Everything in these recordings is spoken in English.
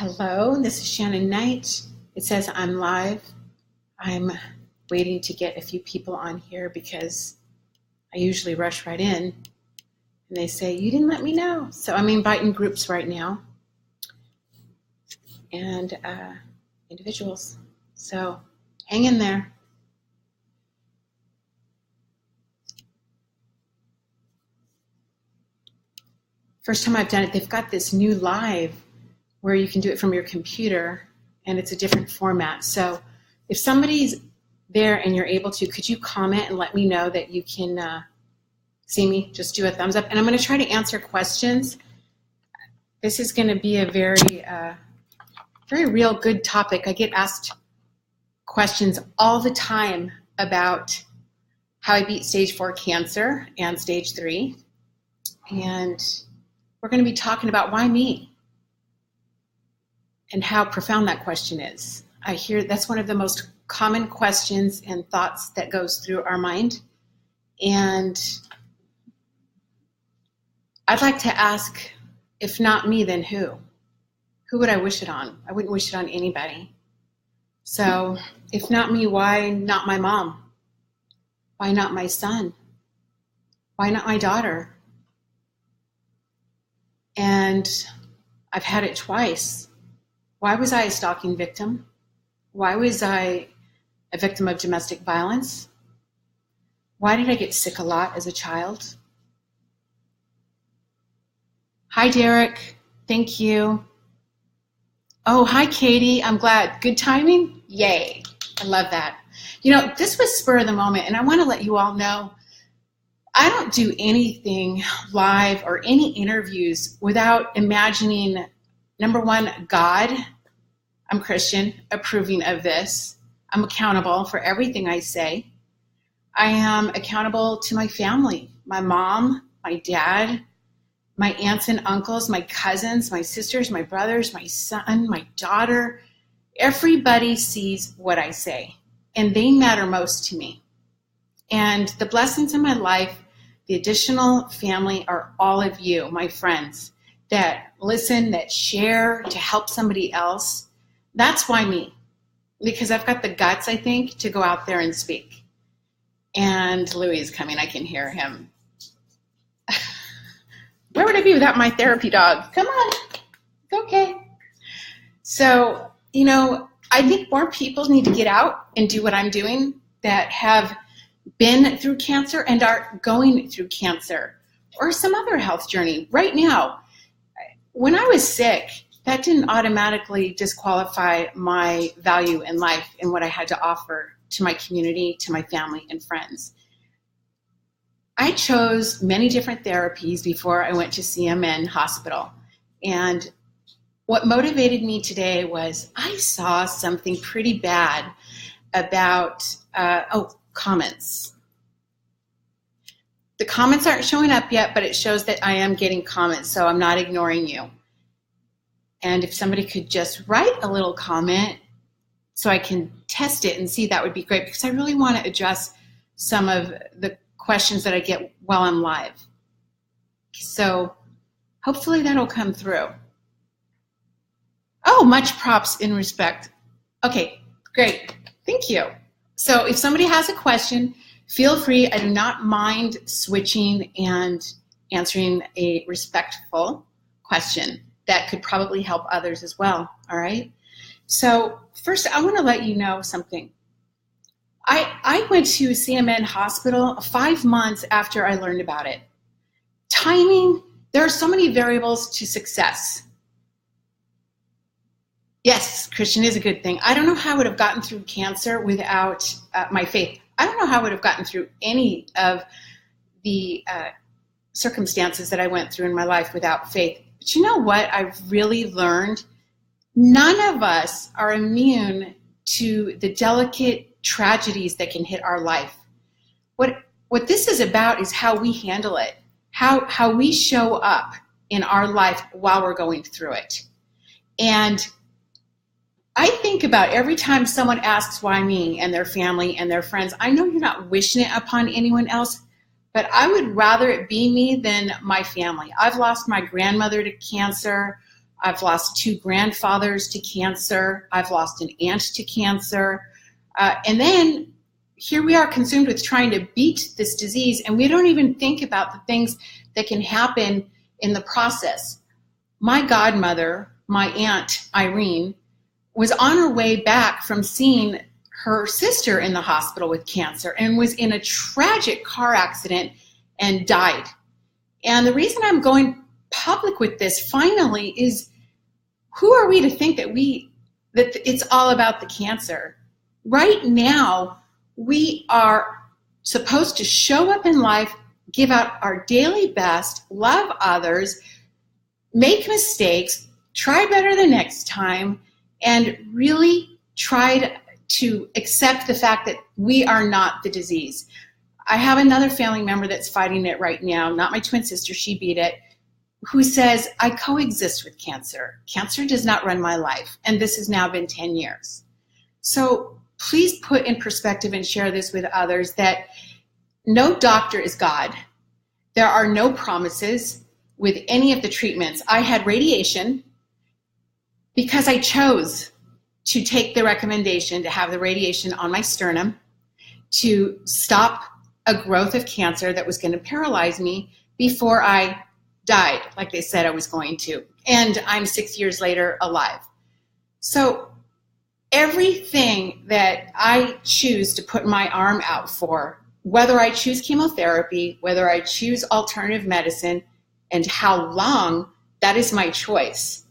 Hello, this is Shannon Knight. It says I'm live. I'm waiting to get a few people on here because I usually rush right in and they say, you didn't let me know. So I'm inviting groups right now and individuals. So hang in there. First time I've done it, they've got this new live where you can do it from your computer and it's a different format. So if somebody's there and you're able to, could you comment and let me know that you can see me? Just do a thumbs up. And I'm going to try to answer questions. This is going to be a very real good topic. I get asked questions all the time about how I beat stage 4 cancer and stage 3. And we're going to be talking about why me? And how profound that question is. I hear that's one of the most common questions and thoughts that goes through our mind. And I'd like to ask, if not me, then who? Who would I wish it on? I wouldn't wish it on anybody. So if not me, why not my mom? Why not my son? Why not my daughter? And I've had it twice. Why was I a stalking victim? Why was I a victim of domestic violence? Why did I get sick a lot as a child? Hi, Derek. Thank you. Oh, hi, Katie. I'm glad. Good timing? Yay. I love that. You know, this was spur of the moment, and I want to let you all know I don't do anything live or any interviews without imagining, number one, God, I'm Christian, approving of this. I'm accountable for everything I say. I am accountable to my family, my mom, my dad, my aunts and uncles, my cousins, my sisters, my brothers, my son, my daughter. Everybody sees what I say, and they matter most to me. And the blessings in my life, the additional family, are all of you, my friends, that listen, that share to help somebody else. That's why me, because I've got the guts, I think, to go out there and speak. And Louis is coming. I can hear him. Where would I be without my therapy dog? Come on. It's okay. So, you know, I think more people need to get out and do what I'm doing that have been through cancer and are going through cancer or some other health journey right now. When I was sick, that didn't automatically disqualify my value in life and what I had to offer to my community, to my family and friends. I chose many different therapies before I went to CMN hospital. And what motivated me today was I saw something pretty bad about, comments. The comments aren't showing up yet, but it shows that I am getting comments, so I'm not ignoring you. And if somebody could just write a little comment so I can test it and see, that would be great, because I really want to address some of the questions that I get while I'm live. So hopefully that'll come through. Oh, much props in respect. Okay, great. Thank you. So if somebody has a question, feel free. I do not mind switching and answering a respectful question that could probably help others as well, all right? So first, I want to let you know something. I went to CMN hospital 5 months after I learned about it. Timing, there are so many variables to success. Yes, Christian is a good thing. I don't know how I would have gotten through cancer without my faith. I don't know how I would have gotten through any of the circumstances that I went through in my life without faith. But you know what I've really learned? None of us are immune to the delicate tragedies that can hit our life. What this is about is how we handle it, how we show up in our life while we're going through it. And I think about every time someone asks why me and their family and their friends, I know you're not wishing it upon anyone else, but I would rather it be me than my family. I've lost my grandmother to cancer. I've lost 2 grandfathers to cancer. I've lost an aunt to cancer. And then here we are consumed with trying to beat this disease, and we don't even think about the things that can happen in the process. My godmother, my aunt Irene, was on her way back from seeing her sister in the hospital with cancer and was in a tragic car accident and died. And the reason I'm going public with this finally is, who are we to think that it's all about the cancer? Right now, we are supposed to show up in life, give out our daily best, love others, make mistakes, try better the next time, and really try to accept the fact that we are not the disease. I have another family member that's fighting it right now, not my twin sister, she beat it, who says, I coexist with cancer. Cancer does not run my life, and this has now been 10 years. So please put in perspective and share this with others that no doctor is God. There are no promises with any of the treatments. I had radiation because I chose to take the recommendation to have the radiation on my sternum to stop a growth of cancer that was going to paralyze me before I died, like they said I was going to. And I'm 6 years later alive. So everything that I choose to put my arm out for, whether I choose chemotherapy, whether I choose alternative medicine, and how long, that is my choice.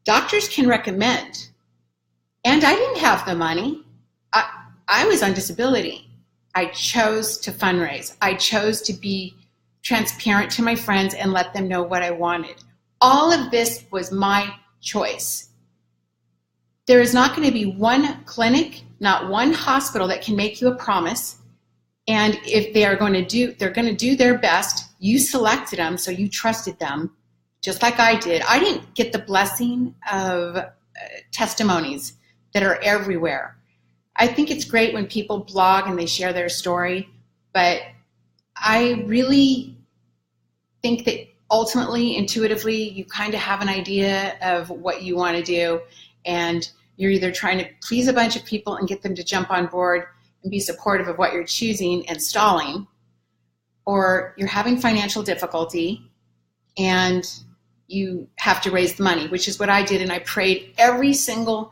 Doctors can recommend. And I didn't have the money. I was on disability. I chose to fundraise. I chose to be transparent to my friends and let them know what I wanted. All of this was my choice. There is not going to be one clinic, not one hospital that can make you a promise. And if they are going to do, they're going to do their best. You selected them, so you trusted them, just like I did. I didn't get the blessing of testimonies that are everywhere. I think it's great when people blog and they share their story, but I really think that ultimately, intuitively, you kind of have an idea of what you want to do, and you're either trying to please a bunch of people and get them to jump on board and be supportive of what you're choosing and stalling, or you're having financial difficulty and you have to raise the money, which is what I did, and I prayed every single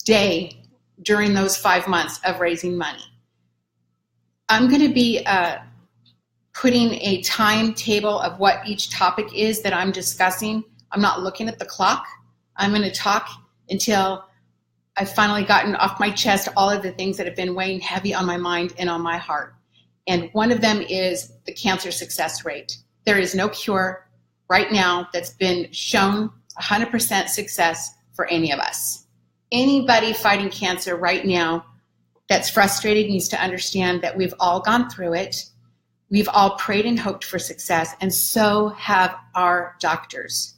day during those 5 months of raising money. I'm going to be putting a timetable of what each topic is that I'm discussing. I'm not looking at the clock. I'm going to talk until I've finally gotten off my chest all of the things that have been weighing heavy on my mind and on my heart. And one of them is the cancer success rate. There is no cure right now that's been shown 100% success for any of us. Anybody fighting cancer right now that's frustrated needs to understand that we've all gone through it. We've all prayed and hoped for success, and so have our doctors.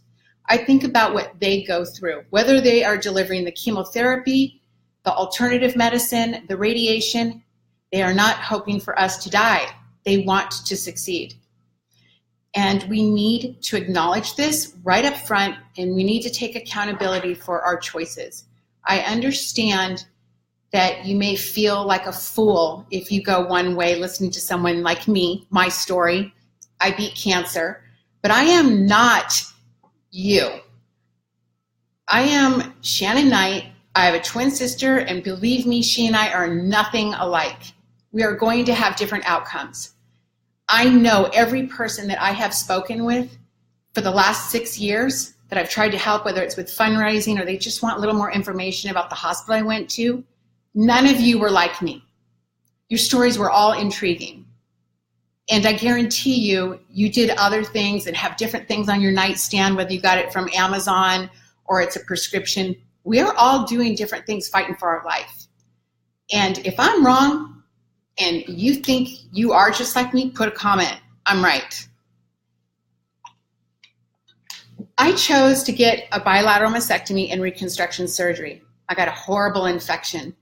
I think about what they go through, whether they are delivering the chemotherapy, the alternative medicine, the radiation. They are not hoping for us to die. They want to succeed. And we need to acknowledge this right up front, and we need to take accountability for our choices. I understand that you may feel like a fool if you go one way listening to someone like me, my story. I beat cancer, but I am not you. I am Shannon Knight. I have a twin sister, and believe me, she and I are nothing alike. We are going to have different outcomes. I know every person that I have spoken with for the last 6 years that I've tried to help, whether it's with fundraising or they just want a little more information about the hospital I went to. None of you were like me. Your stories were all intriguing. And I guarantee you, you did other things and have different things on your nightstand, whether you got it from Amazon or it's a prescription. We are all doing different things fighting for our life. And if I'm wrong and you think you are just like me, put a comment. I'm right. I chose to get a bilateral mastectomy and reconstruction surgery. I got a horrible infection.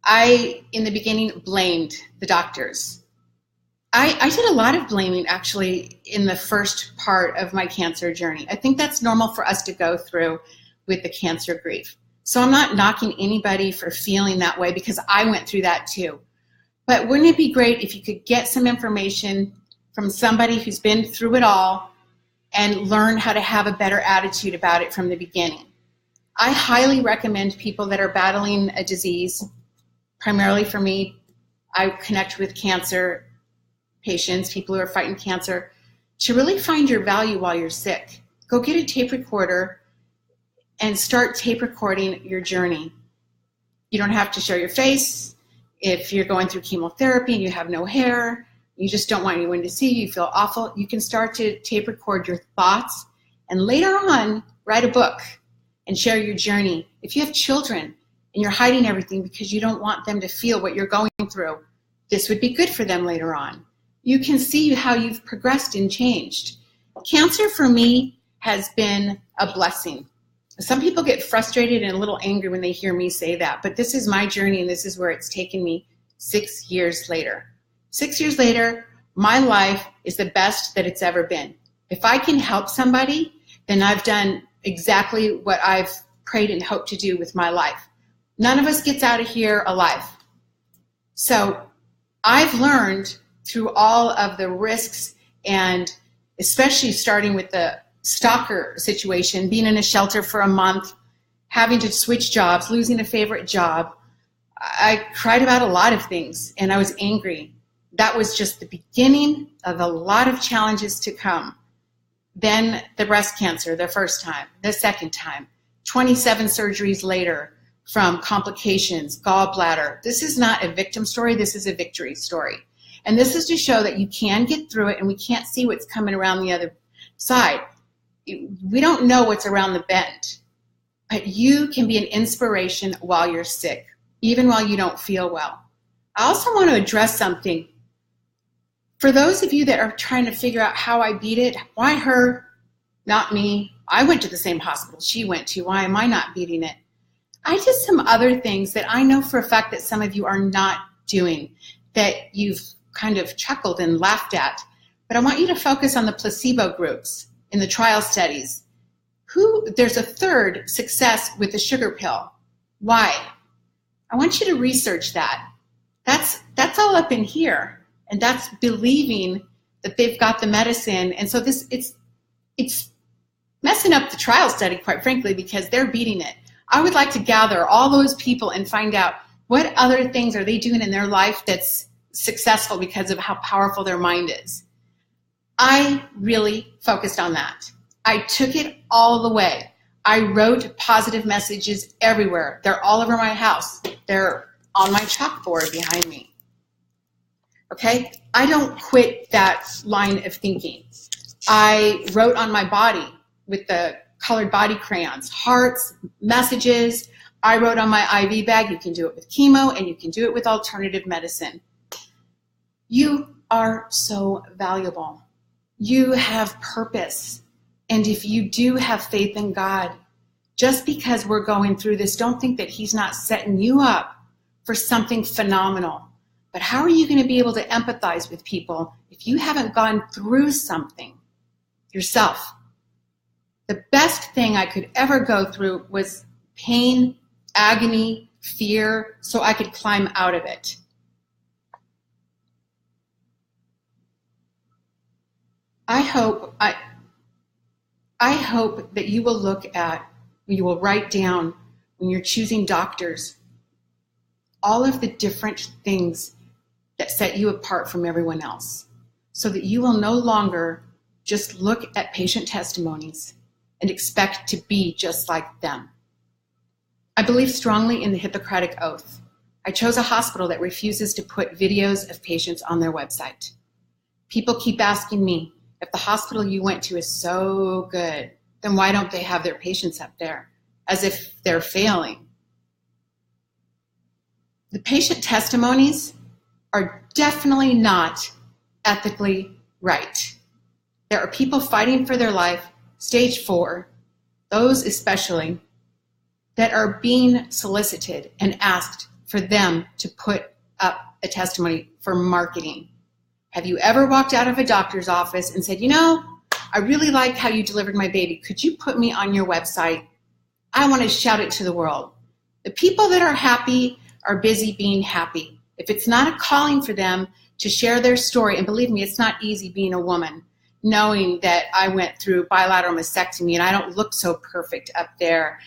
I, in the beginning, blamed the doctors. I did a lot of blaming actually in the first part of my cancer journey. I think that's normal for us to go through with the cancer grief. So I'm not knocking anybody for feeling that way because I went through that too. But wouldn't it be great if you could get some information from somebody who's been through it all and learn how to have a better attitude about it from the beginning? I highly recommend people that are battling a disease, primarily for me, I connect with cancer patients, people who are fighting cancer, to really find your value while you're sick. Go get a tape recorder and start tape recording your journey. You don't have to show your face. If you're going through chemotherapy and you have no hair, you just don't want anyone to see you, you feel awful, you can start to tape record your thoughts and later on write a book and share your journey. If you have children and you're hiding everything because you don't want them to feel what you're going through, this would be good for them later on. You can see how you've progressed and changed. Cancer for me has been a blessing. Some people get frustrated and a little angry when they hear me say that, but this is my journey and this is where it's taken me 6 years later. 6 years later, my life is the best that it's ever been. If I can help somebody, then I've done exactly what I've prayed and hoped to do with my life. None of us gets out of here alive. So I've learned through all of the risks, and especially starting with the stalker situation, being in a shelter for a month, having to switch jobs, losing a favorite job. I cried about a lot of things and I was angry. That was just the beginning of a lot of challenges to come. Then the breast cancer, the first time, the second time, 27 surgeries later from complications, gallbladder. This is not a victim story, this is a victory story. And this is to show that you can get through it and we can't see what's coming around the other side. We don't know what's around the bend, but you can be an inspiration while you're sick, even while you don't feel well. I also want to address something. For those of you that are trying to figure out how I beat it, why her, not me? I went to the same hospital she went to. Why am I not beating it? I did some other things that I know for a fact that some of you are not doing, that you've kind of chuckled and laughed at. But I want you to focus on the placebo groups in the trial studies. There's a third success with the sugar pill. Why? I want you to research that. That's all up in here. And that's believing that they've got the medicine. And so it's messing up the trial study, quite frankly, because they're beating it. I would like to gather all those people and find out what other things are they doing in their life that's successful because of how powerful their mind is. I really focused on that. I took it all the way. I wrote positive messages everywhere. They're all over my house. They're on my chalkboard behind me. Okay? I don't quit that line of thinking. I wrote on my body with the colored body crayons, hearts, messages. I wrote on my IV bag, you can do it with chemo and you can do it with alternative medicine. You are so valuable. You have purpose. And if you do have faith in God, just because we're going through this, don't think that He's not setting you up for something phenomenal. But how are you going to be able to empathize with people if you haven't gone through something yourself? The best thing I could ever go through was pain, agony, fear, so I could climb out of it. I hope that you will look at, you will write down when you're choosing doctors, all of the different things that set you apart from everyone else, so that you will no longer just look at patient testimonies and expect to be just like them. I believe strongly in the Hippocratic Oath. I chose a hospital that refuses to put videos of patients on their website. People keep asking me, if the hospital you went to is so good, then why don't they have their patients up there, as if they're failing? The patient testimonies are definitely not ethically right. There are people fighting for their life, stage 4, those especially, that are being solicited and asked for them to put up a testimony for marketing. Have you ever walked out of a doctor's office and said, you know, I really like how you delivered my baby. Could you put me on your website? I want to shout it to the world. The people that are happy are busy being happy. If it's not a calling for them to share their story, and believe me, it's not easy being a woman, knowing that I went through bilateral mastectomy and I don't look so perfect up there.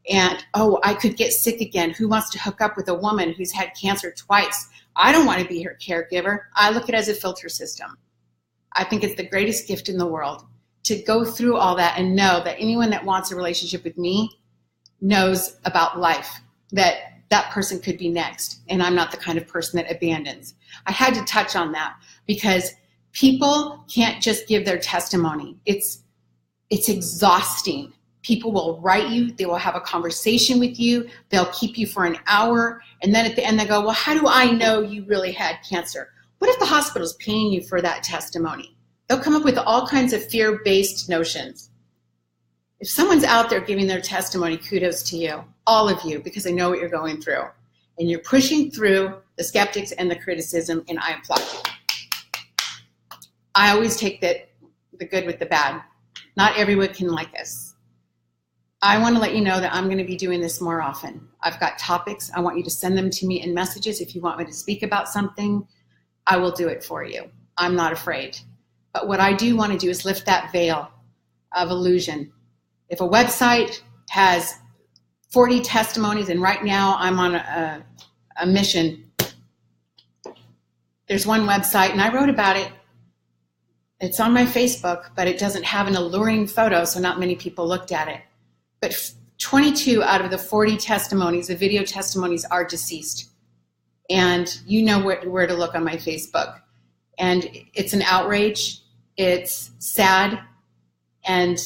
And, oh, I could get sick again. Who wants to hook up with a woman who's had cancer twice? I don't want to be her caregiver. I look at it as a filter system. I think it's the greatest gift in the world to go through all that and know that anyone that wants a relationship with me knows about life, that that person could be next. And I'm not the kind of person that abandons. I had to touch on that because people can't just give their testimony. It's exhausting. People will write you. They will have a conversation with you. They'll keep you for an hour. And then at the end they go, well, how do I know you really had cancer? What if the hospital's paying you for that testimony? They'll come up with all kinds of fear-based notions. If someone's out there giving their testimony, kudos to you, all of you, because I know what you're going through. And you're pushing through the skeptics and the criticism, and I applaud you. I always take the good with the bad. Not everyone can like us. I want to let you know that I'm going to be doing this more often. I've got topics. I want you to send them to me in messages. If you want me to speak about something, I will do it for you. I'm not afraid. But what I do want to do is lift that veil of illusion. If a website has 40 testimonies, and right now I'm on a mission. There's one website, and I wrote about it. It's on my Facebook, but it doesn't have an alluring photo, so not many people looked at it. But 22 out of the 40 testimonies, the video testimonies, are deceased. And you know where to look on my Facebook. And it's an outrage. It's sad. And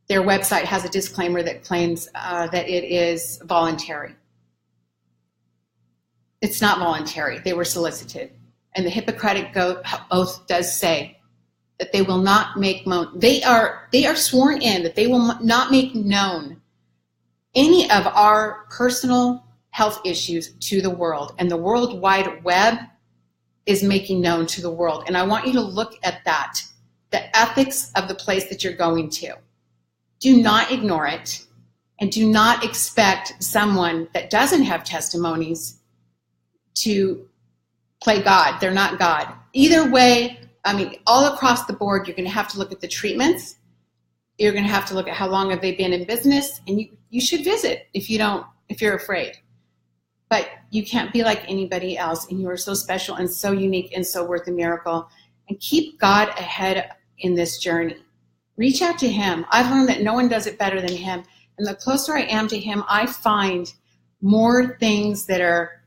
their website has a disclaimer that claims that it is voluntary. It's not voluntary. They were solicited. And the Hippocratic Oath does say that they will not make they are sworn in that they will not make known any of our personal health issues to the world. And the World Wide Web is making known to the world. And I want you to look at that, the ethics of the place that you're going to. Do not ignore it, and do not expect someone that doesn't have testimonies to play God. They're not God. Either way, I mean, all across the board, you're going to have to look at the treatments. You're going to have to look at how long have they been in business, and you should visit if you're afraid. But you can't be like anybody else, and you are so special and so unique and so worth a miracle. And keep God ahead in this journey. Reach out to him. I've learned that no one does it better than him. And the closer I am to him, I find more things that are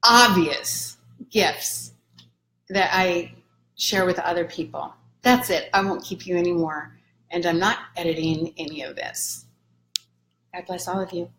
obvious gifts that I share with other people. That's it. I won't keep you anymore. And I'm not editing any of this. God bless all of you.